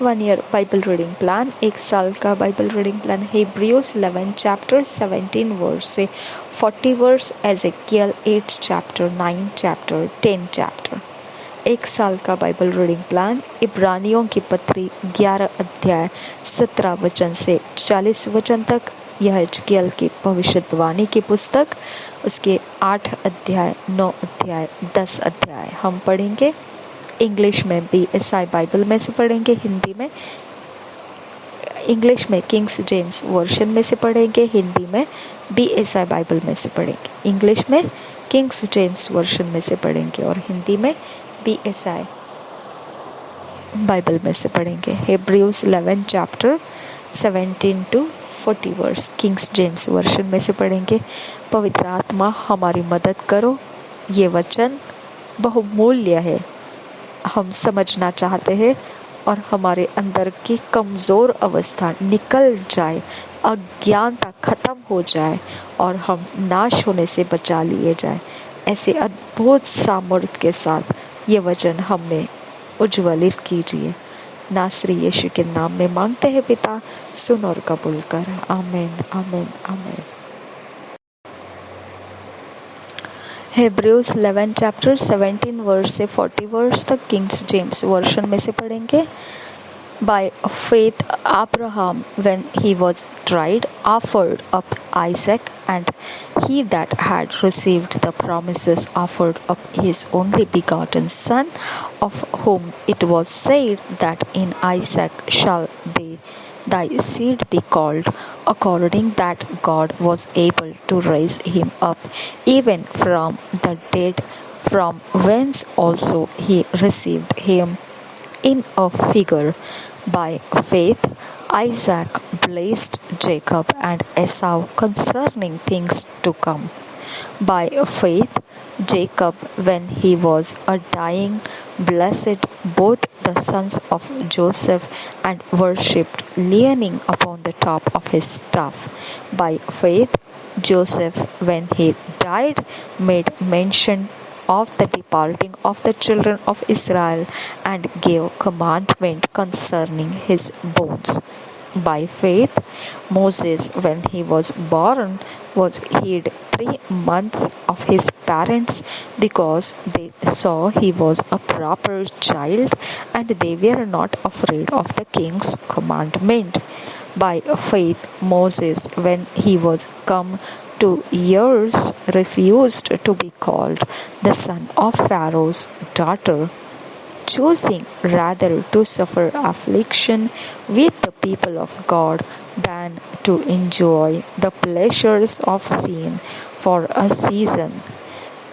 1 year Bible reading plan, 1 साल का Bible reading plan. Hebrews 11 chapter 17 verse से 40 verse, Ezekiel 8 chapter 9 chapter 10 chapter. 1 साल का बाइबल रीडिंग प्लान, इब्रानियों की पत्री 11 अध्याय 17 वचन से 40 वचन तक, यह एजेकियल की भविष्यवाणी की पुस्तक, उसके 8 अध्याय 9 अध्याय 10 अध्याय हम पढ़ेंगे। इंग्लिश में BSI बाइबल में से पढ़ेंगे, हिंदी में इंग्लिश में किंग्स जेम्स वर्जन में से पढ़ेंगे, हिंदी में BSI बाइबल में से पढ़ेंगे। इंग्लिश में किंग्स जेम्स वर्जन में से पढ़ेंगे और हिंदी में BSI बाइबल में से पढ़ेंगे। Hebrews 11 chapter 17 to 40 verse Kings James version में से पढ़ेंगे। पवित्र आत्मा हमारी मदद करो, ये वचन बहुमूल्य है, हम समझना चाहते हैं और हमारे अंदर की कमज़ोर अवस्था निकल जाए, अज्ञानता खत्म हो जाए और हम नाश होने से बचा लिए जाए। ऐसे अद्भुत सामर्थ्य के साथ ये वचन हमें उज्ज्वलित कीजिए। नासरी यीशु के नाम में मांगते हैं पिता, सुन और कबूल कर। आमीन आमीन आमीन। हिब्रूज 11 चैप्टर 17 वर्स से 40 वर्स तक किंग्स जेम्स वर्जन में से पढ़ेंगे। By faith Abraham, when he was tried, offered up Isaac, and he that had received the promises offered up his only begotten son, of whom it was said that in Isaac shall thy seed be called, according that God was able to raise him up even from the dead, from whence also he received him in a figure. By faith Isaac blessed Jacob and Esau concerning things to come. By faith Jacob, when he was a dying, blessed both the sons of Joseph and worshipped, leaning upon the top of his staff. By faith Joseph, when he died, made mention of the departing of the children of Israel, and gave commandment concerning his bones. By faith Moses, when he was born, was hid 3 months of his parents, because they saw he was a proper child, and they were not afraid of the king's commandment. By faith Moses, when he was come to years, refused to be called the son of Pharaoh's daughter, choosing rather to suffer affliction with the people of God than to enjoy the pleasures of sin for a season,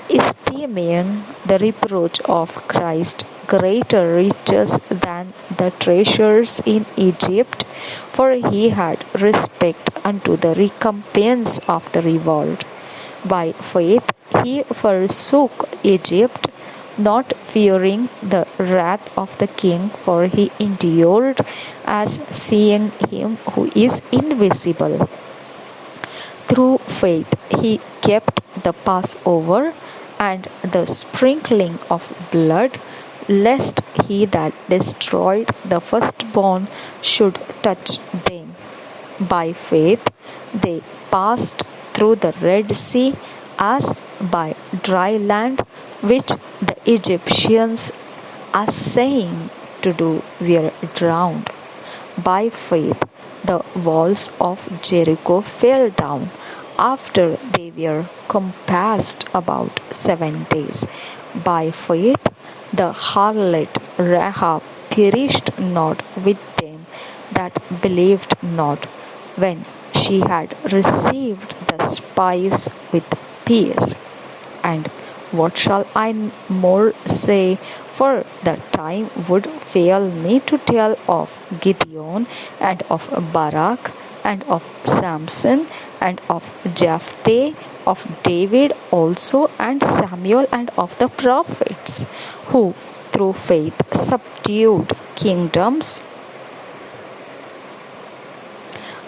esteeming the reproach of Christ greater riches than the treasures in Egypt, for he had respect unto the recompense of the reward. By faith he forsook Egypt, not fearing the wrath of the king, for he endured as seeing him who is invisible. Through faith he kept the Passover and the sprinkling of blood, lest he that destroyed the firstborn should touch them. By faith they passed through the Red Sea as by dry land, which the Egyptians, assaying to do, were drowned. By faith the walls of Jericho fell down after they were compassed about 7 days. By faith the harlot Rahab perished not with them that believed not, when she had received the spies with peace. And what shall I more say? For the time would fail me to tell of Gideon, and of Barak, and of Samson, and of Jephthah, of David also, and Samuel, and of the prophets, who through faith subdued kingdoms,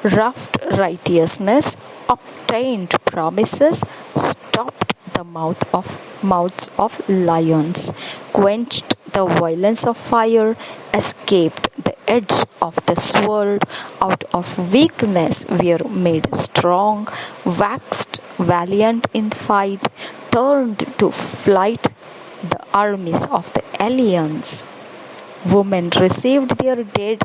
wrought righteousness, obtained promises, stopped the mouths of lions, quenched the violence of fire, escaped the edge of the sword, out of weakness were made strong, waxed valiant in fight, turned to flight the armies of the aliens. Women received their dead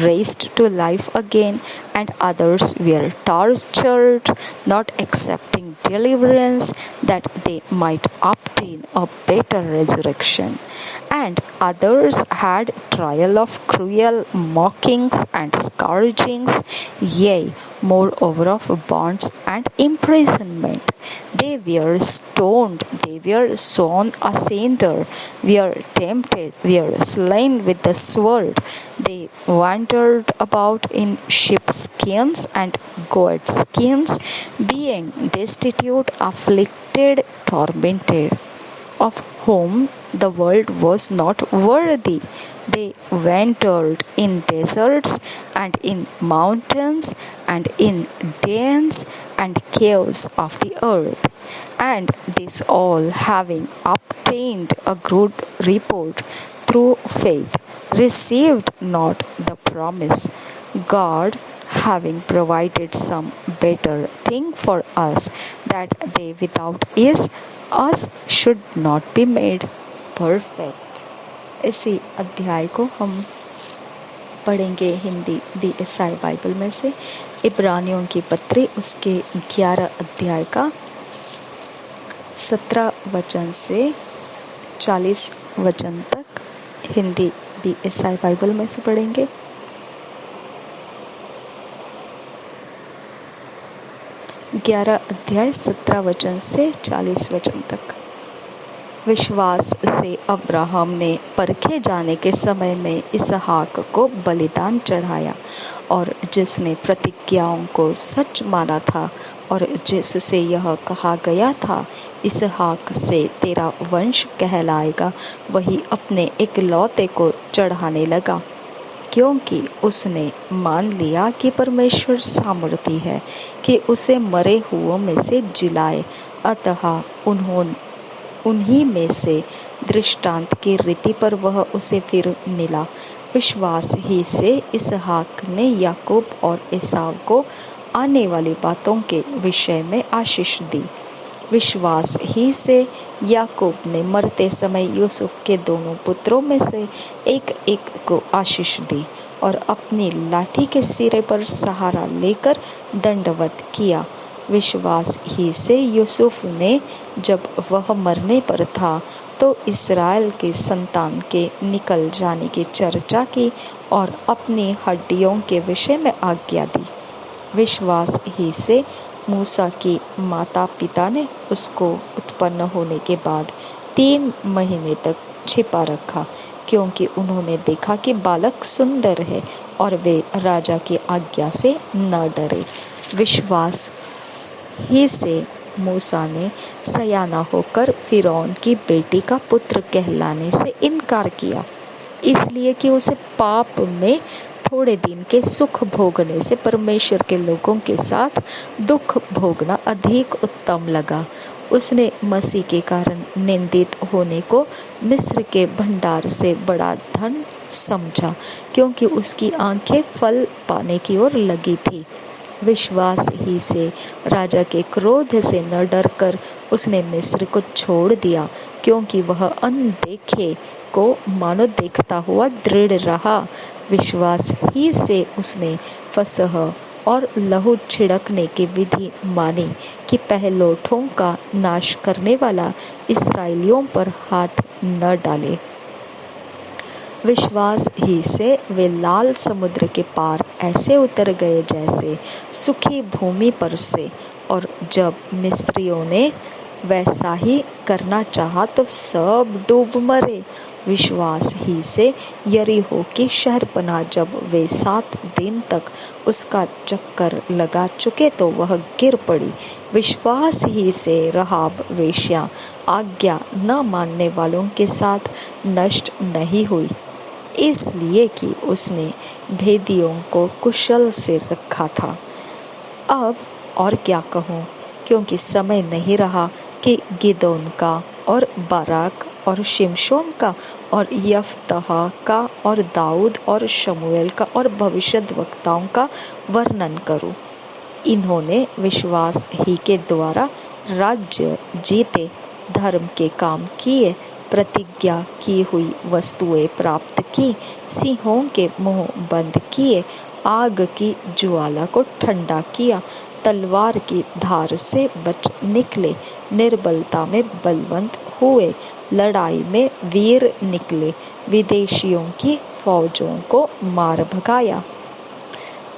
raised to life again, and others were tortured, not accepting deliverance that they might obtain a better resurrection. And others had trial of cruel mockings and scourgings, yea, moreover of bonds and imprisonment. They were stoned, they were sawn asunder, were tempted, were slain with the sword. They wandered about in sheepskins and goatskins, being destitute, afflicted, tormented, of whom the world was not worthy. They wandered in deserts and in mountains and in dens and caves of the earth. And this all, having obtained a good report through faith, received not the promise. God, having provided some better thing for us, that they without us should not be made perfect. इसी अध्याय को हम पढ़ेंगे Hindi BSI Bible में से इब्रानियों की पत्री उसके 11 अध्याय का 17 वचन से 40 वचन तक हिंदी BSI बाइबल में से पढ़ेंगे। 11 अध्याय 17 वचन से 40 वचन तक। विश्वास से अब्राहम ने परखे जाने के समय में इसहाक को बलिदान चढ़ाया, और जिसने प्रतिज्ञाओं को सच माना था और जिससे यह कहा गया था, इसहाक से तेरा वंश कहलाएगा, वही अपने इकलौते को चढ़ाने लगा, क्योंकि उसने मान लिया कि परमेश्वर सामर्थी है कि उसे मरे हुओं में से जिलाए। अतः उन्हीं में से दृष्टांत की रीति पर वह उसे फिर मिला। विश्वास ही से इसहाक ने याकूब और एसाव को आने वाली बातों के विषय में आशीष दी। विश्वास ही से याकूब ने मरते समय यूसुफ के दोनों पुत्रों में से एक एक को आशीष दी और अपनी लाठी के सिरे पर सहारा लेकर दंडवत किया। विश्वास ही से यूसुफ ने, जब वह मरने पर था, तो इस्राएल के संतान के निकल जाने की चर्चा की और अपनी हड्डियों के विषय में आज्ञा दी। विश्वास ही से मूसा की माता पिता ने उसको उत्पन्न होने के बाद 3 महीने तक छिपा रखा, क्योंकि उन्होंने देखा कि बालक सुंदर है और वे राजा की आज्ञा से न डरे। विश्वास ही से मूसा ने सयाना होकर फिरौन की बेटी का पुत्र कहलाने से इनकार किया, इसलिए कि उसे पाप में थोड़े दिन के सुख भोगने से परमेश्वर के लोगों के साथ दुख भोगना अधिक उत्तम लगा। उसने मसीह के कारण निंदित होने को मिस्र के भंडार से बड़ा धन समझा, क्योंकि उसकी आंखें फल पाने की ओर लगी थी। विश्वास ही से राजा के क्रोध से न डरकर उसने मिस्र को छोड़ दिया, क्योंकि वह अनदेखे को मानो देखता हुआ दृढ़ रहा। विश्वास ही से उसने फसह और लहू छिड़कने की विधि मानी कि पहलौठों का नाश करने वाला इस्राएलियों पर हाथ न डाले। विश्वास ही से वे लाल समुद्र के पार ऐसे उतर गए जैसे सूखी भूमि पर से, और जब मिस्रियों ने वैसा ही करना चाहा तो सब डूब मरे। विश्वास ही से यरीहो की शहरपनाह जब वे 7 दिन तक उसका चक्कर लगा चुके तो वह गिर पड़ी। विश्वास ही से रहाब वेश्या आज्ञा न मानने वालों के साथ नष्ट नहीं हुई, इसलिए कि उसने भेदियों को कुशल से रखा था। अब और क्या कहूँ, क्योंकि समय नहीं रहा कि गिदोन का और बाराक और शिमशोन का और यफ्तह का और दाऊद और शमूएल का और भविष्यद्वक्ताओं का वर्णन करूं। इन्होंने विश्वास ही के द्वारा राज्य जीते, धर्म के काम किए, प्रतिज्ञा की हुई वस्तुएं प्राप्त की, सिंहों के मुंह बंद किए, आग की ज्वाला को ठंडा किया, तलवार की धार से बच निकले, निर्बलता में बलवंत हुए, लड़ाई में वीर निकले, विदेशियों की फौजों को मार भगाया,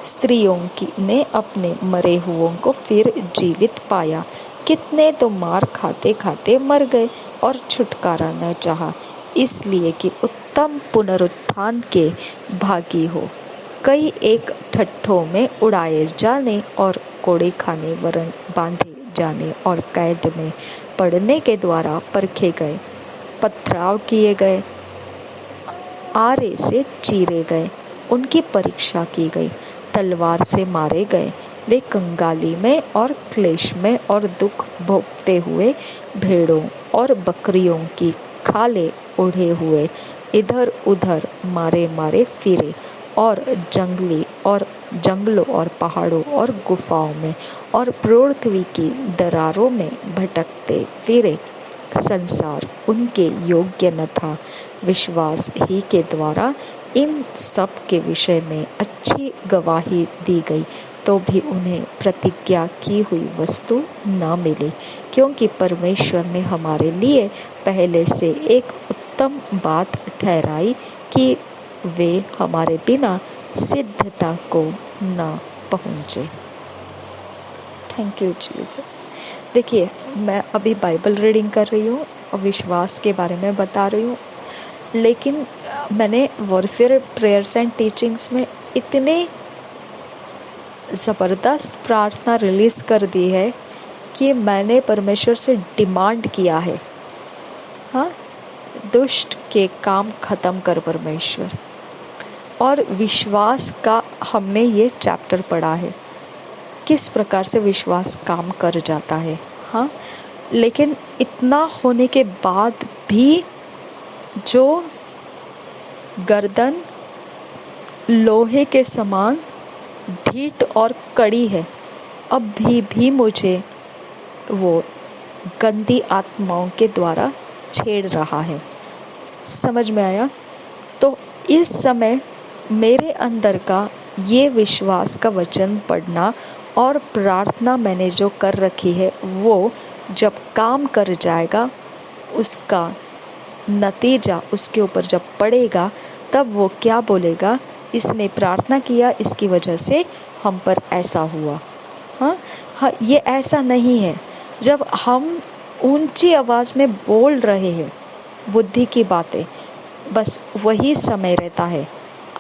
स्त्रियों की ने अपने मरे हुओं को फिर जीवित पाया। कितने तो मार खाते खाते मर गए और छुटकारा न चाहा, इसलिए कि उत्तम पुनरुत्थान के भागी हो। कई एक ठट्ठों में उड़ाए जाने और कोड़े खाने वरन बांधे जाने और कैद में पड़ने के द्वारा परखे गए, पथराव किए गए, आरे से चीरे गए, उनकी परीक्षा की गई, तलवार से मारे गए। वे कंगाली में और क्लेश में और दुख भोगते हुए भेड़ों और बकरियों की खाले ओढ़े हुए इधर उधर मारे मारे फिरे और जंगलों और पहाड़ों और गुफाओं में और पृथ्वी की दरारों में भटकते फिरे। संसार उनके योग्य न था। विश्वास ही के द्वारा इन सब के विषय में अच्छी गवाही दी गई, तो भी उन्हें प्रतिज्ञा की हुई वस्तु न मिली, क्योंकि परमेश्वर ने हमारे लिए पहले से एक उत्तम बात ठहराई कि वे हमारे बिना सिद्धता को न पहुँचे। Thank you Jesus. देखिए, मैं अभी बाइबल रीडिंग कर रही हूँ और विश्वास के बारे में बता रही हूँ, लेकिन मैंने वॉरफेयर प्रेयर्स एंड टीचिंग्स में इतने ज़बरदस्त प्रार्थना रिलीज़ कर दी है कि मैंने परमेश्वर से डिमांड किया है, हाँ, दुष्ट के काम ख़त्म कर परमेश्वर। और विश्वास का हमने ये चैप्टर पढ़ा है, किस प्रकार से विश्वास काम कर जाता है, हाँ। लेकिन इतना होने के बाद भी जो गर्दन लोहे के समान ढीठ और कड़ी है, अब भी मुझे वो गंदी आत्माओं के द्वारा छेड़ रहा है। समझ में आया? तो इस समय मेरे अंदर का ये विश्वास का वचन पढ़ना और प्रार्थना मैंने जो कर रखी है, वो जब काम कर जाएगा, उसका नतीजा उसके ऊपर जब पड़ेगा, तब वो क्या बोलेगा, इसने प्रार्थना किया, इसकी वजह से हम पर ऐसा हुआ। हाँ, ये ऐसा नहीं है। जब हम ऊंची आवाज़ में बोल रहे हैं बुद्धि की बातें, बस वही समय रहता है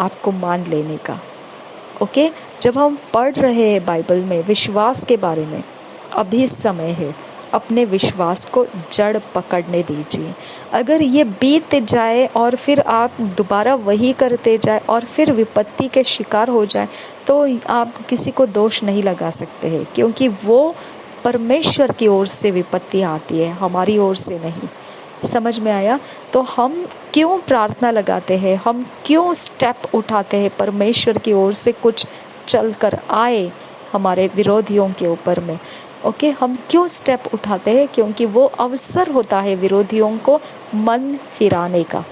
आपको मान लेने का। ओके, जब हम पढ़ रहे हैं बाइबल में विश्वास के बारे में, अभी समय है, अपने विश्वास को जड़ पकड़ने दीजिए। अगर ये बीत जाए और फिर आप दोबारा वही करते जाए और फिर विपत्ति के शिकार हो जाए, तो आप किसी को दोष नहीं लगा सकते हैं, क्योंकि वो परमेश्वर की ओर से विपत्ति आती है, हमारी ओर से नहीं। समझ में आया? तो हम क्यों प्रार्थना लगाते हैं, हम क्यों स्टेप उठाते हैं परमेश्वर की ओर से कुछ चल कर आए हमारे विरोधियों के ऊपर में। ओके, हम क्यों स्टेप उठाते हैं? क्योंकि वो अवसर होता है विरोधियों को मन फिराने का।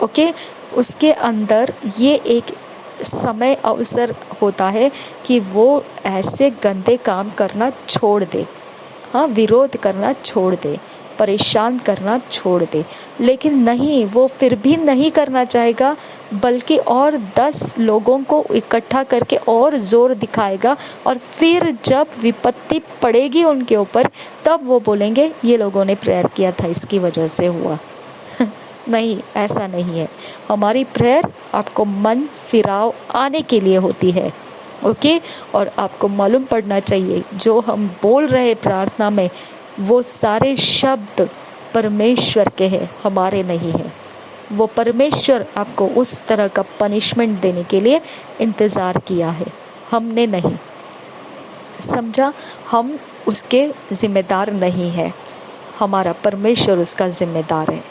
ओके, उसके अंदर ये एक समय अवसर होता है कि वो ऐसे गंदे काम करना छोड़ दे, हाँ, विरोध करना छोड़ दे, परेशान करना छोड़ दे। लेकिन नहीं, वो फिर भी नहीं करना चाहेगा, बल्कि और 10 लोगों को इकट्ठा करके और जोर दिखाएगा, और फिर जब विपत्ति पड़ेगी उनके ऊपर, तब वो बोलेंगे ये लोगों ने प्रेयर किया था, इसकी वजह से हुआ। नहीं, ऐसा नहीं है। हमारी प्रेयर आपको मन फिराव आने के लिए होती है। ओके, और आपको मालूम पड़ना चाहिए जो हम बोल रहे प्रार्थना में, वो सारे शब्द परमेश्वर के हैं, हमारे नहीं हैं। वो परमेश्वर आपको उस तरह का पनिशमेंट देने के लिए इंतज़ार किया है, हमने नहीं। समझा? हम उसके जिम्मेदार नहीं हैं, हमारा परमेश्वर उसका जिम्मेदार है।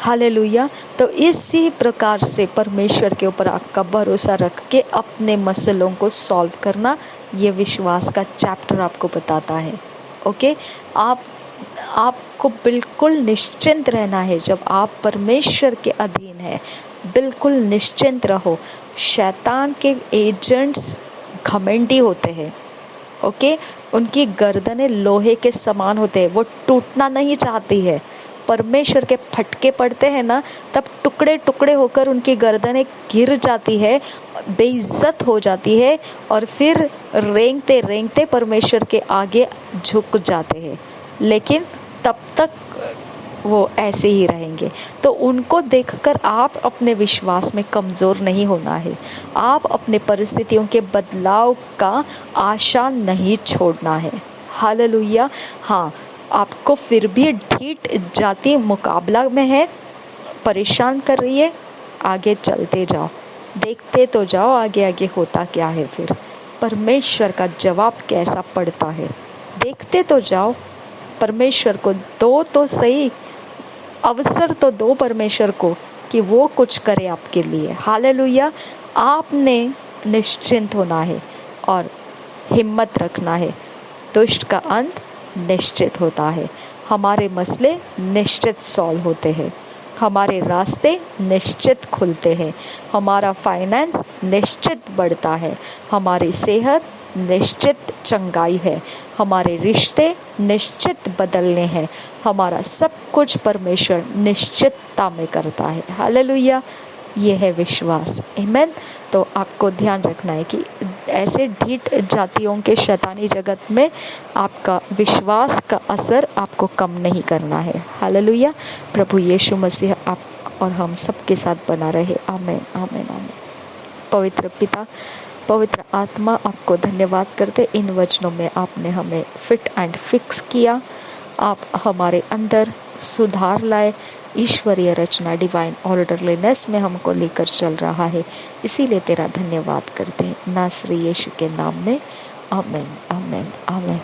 हालेलुया। तो इसी प्रकार से परमेश्वर के ऊपर आपका भरोसा रख के अपने मसलों को सॉल्व करना, ये विश्वास का चैप्टर आपको बताता है। ओके, आपको बिल्कुल निश्चिंत रहना है। जब आप परमेश्वर के अधीन हैं, बिल्कुल निश्चिंत रहो। शैतान के एजेंट्स घमंडी होते हैं। ओके, उनकी गर्दनें लोहे के समान होते हैं, वो टूटना नहीं चाहती है। परमेश्वर के फटके पड़ते हैं ना, तब टुकड़े टुकड़े होकर उनकी गर्दनें गिर जाती है, बेइज्जत हो जाती है, और फिर रेंगते रेंगते परमेश्वर के आगे झुक जाते हैं। लेकिन तब तक वो ऐसे ही रहेंगे। तो उनको देखकर आप अपने विश्वास में कमज़ोर नहीं होना है। आप अपने परिस्थितियों के बदलाव का आशा नहीं छोड़ना है। हालेलुया। हाँ, आपको फिर भी ढीठ जाति मुकाबला में है, परेशान कर रही है, आगे चलते जाओ, देखते तो जाओ आगे आगे होता क्या है, फिर परमेश्वर का जवाब कैसा पड़ता है, देखते तो जाओ। परमेश्वर को दो तो सही, अवसर तो दो परमेश्वर को कि वो कुछ करे आपके लिए। हालेलुया। आपने निश्चिंत होना है और हिम्मत रखना है। दुष्ट का अंत निश्चित होता है। हमारे मसले निश्चित सॉल्व होते हैं, हमारे रास्ते निश्चित खुलते हैं, हमारा फाइनेंस निश्चित बढ़ता है, हमारी सेहत निश्चित चंगाई है, हमारे रिश्ते निश्चित बदलने हैं, हमारा सब कुछ परमेश्वर निश्चितता में करता है। हालेलुया। ये है विश्वास। आमीन। तो आपको ध्यान रखना है कि ऐसे ढीठ जातियों के शैतानी जगत में आपका विश्वास का असर आपको कम नहीं करना है। हालेलुया। प्रभु यीशु मसीह आप और हम सबके साथ बना रहे। आमीन, आमीन, आमीन। पवित्र पिता, पवित्र आत्मा, आपको धन्यवाद करते। इन वचनों में आपने हमें फिट एंड फिक्स किया, आप हमारे अंदर सुधार लाए, ईश्वरीय रचना डिवाइन ऑर्डरलीनेस में हमको लेकर चल रहा है। इसीलिए तेरा धन्यवाद करते हैं नासरी यीशु के नाम में। आमीन, आमीन, आमीन।